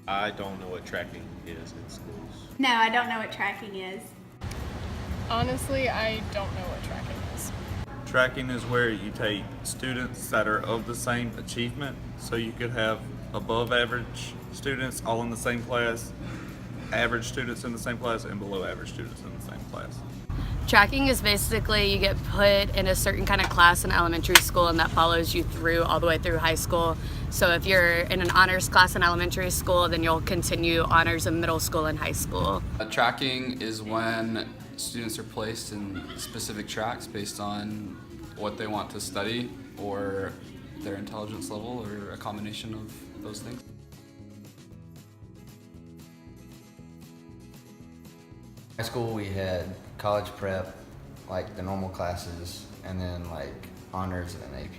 I don't know what tracking is in schools. No, I don't know what tracking is. Honestly, I don't know what tracking is. Tracking is where you take students that are of the same achievement, so you could have above average students all in the same class, average students in the same class, and below average students in the same class. Tracking is basically you get put in a certain kind of class in elementary school, and that follows you through all the way through high school. So if you're in an honors class in elementary school, then you'll continue honors in middle school and high school. Tracking is when students are placed in specific tracks based on what they want to study or their intelligence level or a combination of those things. High school we had college prep, like the normal classes, and then like honors and AP.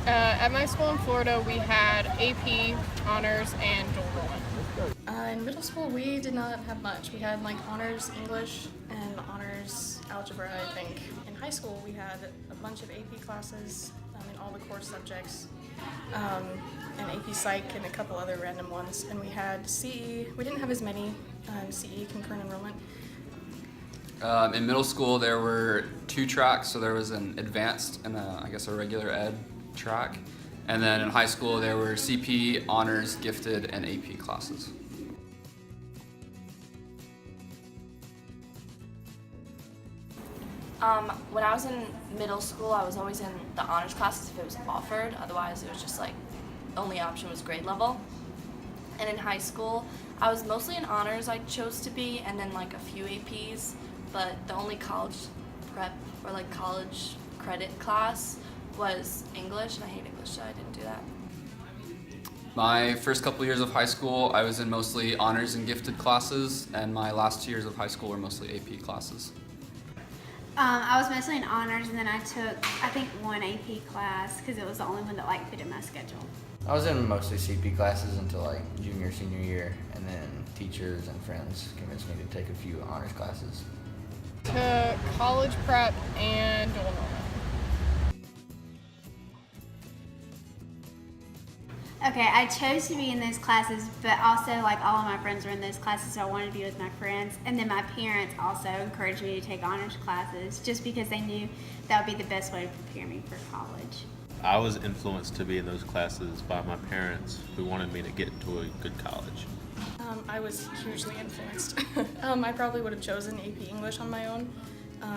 At my school in Florida, we had AP, honors, and dual enrollment. In middle school, we did not have much. We had like honors English and honors algebra, I think. In high school, we had a bunch of AP classes in all the core subjects, and AP Psych and a couple other random ones. And we had CE. We didn't have as many CE concurrent enrollment. In middle school, there were two tracks, so there was an advanced and I guess a regular ed track. And then in high school, there were CP, honors, gifted, and AP classes. When I was in middle school, I was always in the honors classes if it was offered. Otherwise, it was just like only option was grade level. And in high school, I was mostly in honors I chose to be, and then like a few APs. But the only college prep or like college credit class was English, and I hate English, so I didn't do that. My first couple years of high school, I was in mostly honors and gifted classes, and my last 2 years of high school were mostly AP classes. I was mostly in honors, and then I took, I think, one AP class because it was the only one that like fit in my schedule. I was in mostly CP classes until like junior, senior year, and then teachers and friends convinced me to take a few honors classes. To college prep and dual enrollment. Okay, I chose to be in those classes, but also like all of my friends were in those classes, so I wanted to be with my friends. And then my parents also encouraged me to take honors classes just because they knew that would be the best way to prepare me for college. I was influenced to be in those classes by my parents who wanted me to get to a good college. I was hugely influenced. I probably would have chosen AP English on my own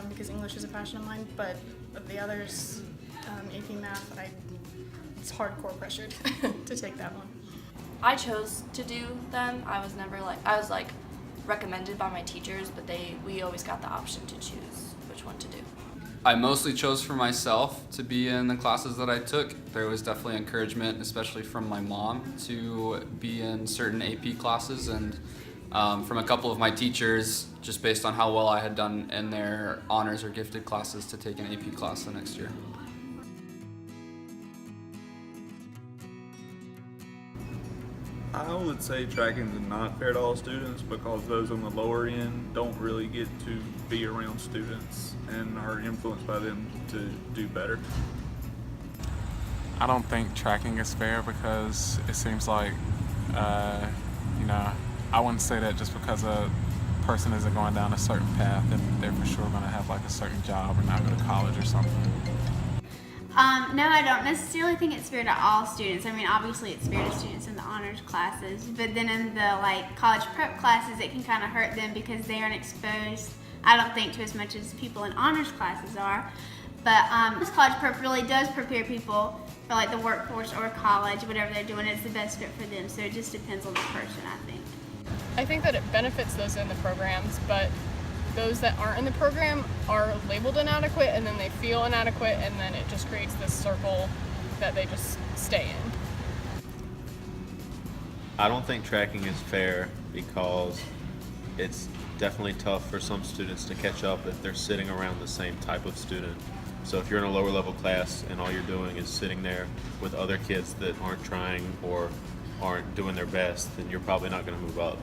because English is a passion of mine, but of the others, AP Math, it's hardcore pressured to take that one. I chose to do them. I was recommended by my teachers, but we always got the option to choose which one to do. I mostly chose for myself to be in the classes that I took. There was definitely encouragement, especially from my mom, to be in certain AP classes, and from a couple of my teachers, just based on how well I had done in their honors or gifted classes, to take an AP class the next year. I would say tracking is not fair to all students because those on the lower end don't really get to be around students and are influenced by them to do better. I don't think tracking is fair because it seems like, I wouldn't say that just because a person isn't going down a certain path that they're for sure going to have like a certain job or not go to college or something. No, I don't necessarily think it's fair to all students. I mean, obviously it's fair to students in the honors classes, but then in the like college prep classes, it can kind of hurt them because they aren't exposed, I don't think, to as much as people in honors classes are. But this college prep really does prepare people for like the workforce or college, whatever they're doing. It's the best fit for them, so it just depends on the person, I think. I think that it benefits those in the programs, but those that aren't in the program are labeled inadequate, and then they feel inadequate, and then it just creates this circle that they just stay in. I don't think tracking is fair because it's definitely tough for some students to catch up if they're sitting around the same type of student. So if you're in a lower level class and all you're doing is sitting there with other kids that aren't trying or aren't doing their best, then you're probably not going to move up.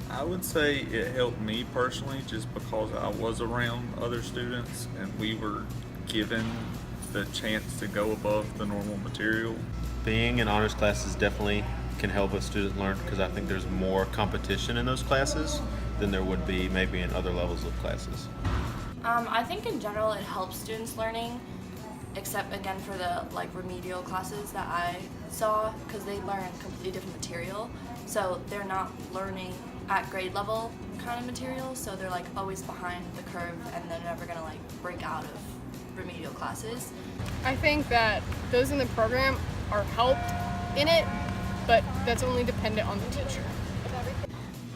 I would say it helped me personally just because I was around other students and we were given the chance to go above the normal material. Being in honors classes definitely can help a student learn because I think there's more competition in those classes than there would be maybe in other levels of classes. I think in general it helps students learning, except again for the remedial classes that I saw, because they learn completely different material, so they're not learning at grade level kind of material, so they're always behind the curve and they're never gonna break out of remedial classes. I think that those in the program are helped in it, but that's only dependent on the teacher.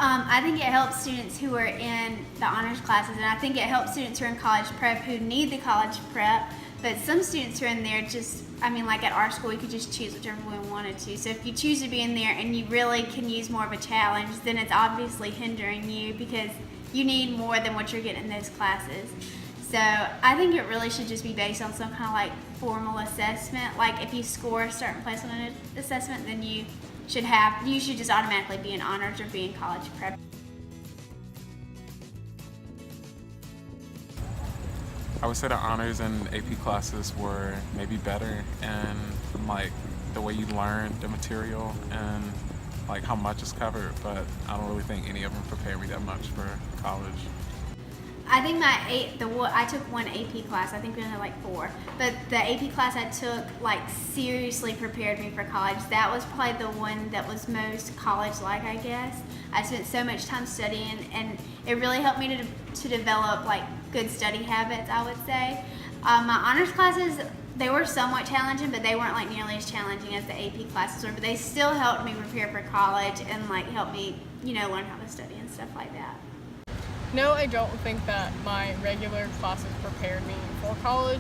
I think it helps students who are in the honors classes, and I think it helps students who are in college prep who need the college prep, but some students who are in there at our school, you could just choose whichever one you wanted to. So if you choose to be in there and you really can use more of a challenge, then it's obviously hindering you because you need more than what you're getting in those classes. So I think it really should just be based on some kind of formal assessment. If you score a certain place on an assessment, then you should just automatically be in honors or be in college prep. I would say the honors and AP classes were maybe better in the way you learn the material and how much is covered, but I don't really think any of them prepared me that much for college. I think I took one AP class. I think we only had 4, but the AP class I took seriously prepared me for college. That was probably the one that was most college-like, I guess. I spent so much time studying, and it really helped me to develop good study habits, I would say. My honors classes, they were somewhat challenging, but they weren't nearly as challenging as the AP classes were. But they still helped me prepare for college and helped me, learn how to study and stuff like that. No, I don't think that my regular classes prepared me for college.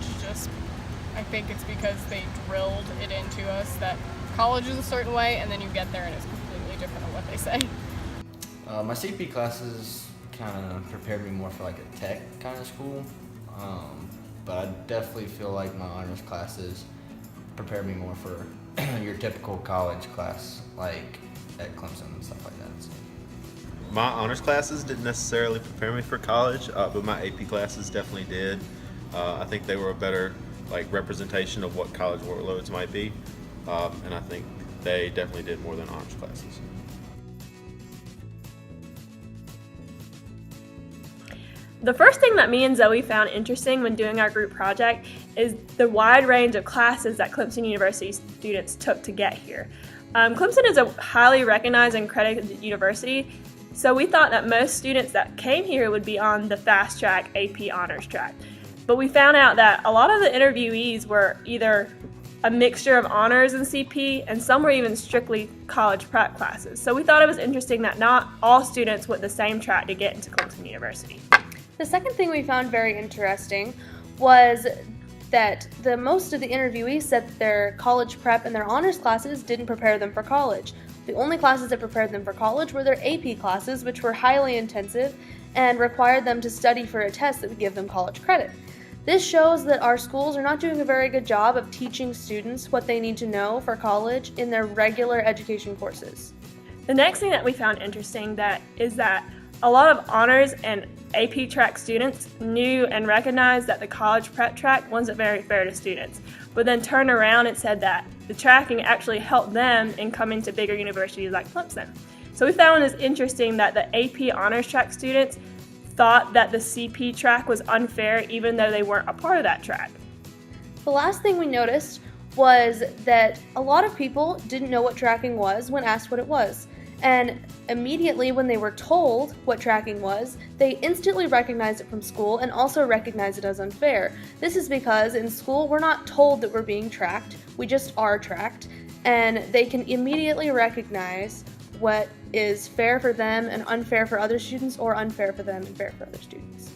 I think it's because they drilled it into us that college is a certain way, and then you get there and it's completely different than what they say. My CP classes kind of prepared me more for a tech kind of school, but I definitely feel like my honors classes prepared me more for your typical college class, at Clemson and stuff like that. So. My honors classes didn't necessarily prepare me for college, but my AP classes definitely did. I think they were a better representation of what college workloads might be, and I think they definitely did more than honors classes. The first thing that me and Zoe found interesting when doing our group project is the wide range of classes that Clemson University students took to get here. Clemson is a highly recognized and accredited university, so we thought that most students that came here would be on the fast track AP honors track. But we found out that a lot of the interviewees were either a mixture of honors and CP, and some were even strictly college prep classes. So we thought it was interesting that not all students went the same track to get into Clemson University. The second thing we found very interesting was that most of the interviewees said that their college prep and their honors classes didn't prepare them for college. The only classes that prepared them for college were their AP classes, which were highly intensive and required them to study for a test that would give them college credit. This shows that our schools are not doing a very good job of teaching students what they need to know for college in their regular education courses. The next thing that we found interesting is that a lot of honors and AP track students knew and recognized that the college prep track wasn't very fair to students, but then turned around and said that the tracking actually helped them in coming to bigger universities like Clemson. So we found it interesting that the AP honors track students thought that the CP track was unfair even though they weren't a part of that track. The last thing we noticed was that a lot of people didn't know what tracking was when asked what it was. And immediately when they were told what tracking was, they instantly recognized it from school and also recognized it as unfair. This is because in school we're not told that we're being tracked, we just are tracked, and they can immediately recognize what is fair for them and unfair for other students, or unfair for them and fair for other students.